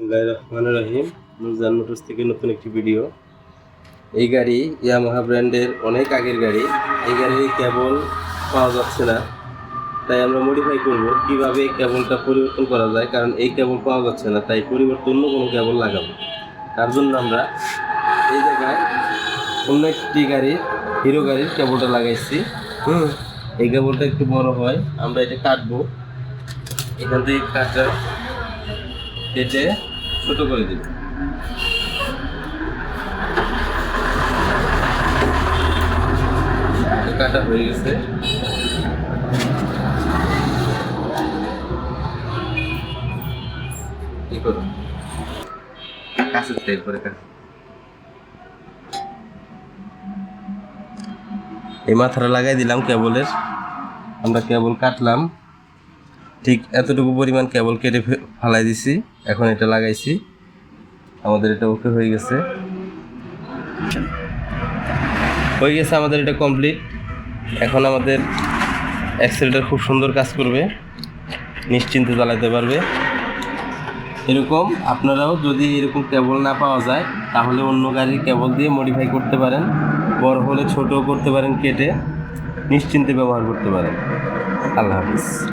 বিসমিল্লাহির রহমানির রহিম। নুরজান মোটরস থেকে নতুন একটি ভিডিও। এই গাড়ি ইয়ামাহা ব্র্যান্ডের অনেক আগের গাড়ি। এই গাড়ির কেবল পাওয়া যাচ্ছে না, তাই আমরা মডিফাই করব কিভাবে এই কেবলটা পরিবর্তন করা যায়। কারণ এই কেবল পাওয়া যাচ্ছে না, তাই পরিবর্তন অন্য কোনো কেবল লাগাবো। তার জন্য আমরা এই জায়গায় অন্য একটি গাড়ির হিরো গাড়ির কেবলটা লাগাইছি। এই কেবলটা একটু বড় হয়, আমরা এটা কাটবো। এখান থেকে কেটে ছোট করে দিব। কাটা হয়ে গেছে। কি করব, কাছে তেল করে এই মাথাটা লাগাই দিলাম কেবলের। আমরা কেবল কাটলাম, ঠিক এতটুকু পরিমাণ কেবল কেটে ফালাই দিছি। এখন এটা লাগাইছি, আমাদের এটা ওকে হয়ে গেছে। আমাদের এটা কমপ্লিট। এখন আমাদের অ্যাক্সেলেটার খুব সুন্দর কাজ করবে, নিশ্চিন্তে চালাতে পারবে। এরকম আপনারাও যদি এরকম কেবল না পাওয়া যায়, তাহলে অন্য গাড়ির কেবল দিয়ে মডিফাই করতে পারেন। বড় হলে ছোটও করতে পারেন, কেটে নিশ্চিন্তে ব্যবহার করতে পারেন। আল্লাহ হাফিজ।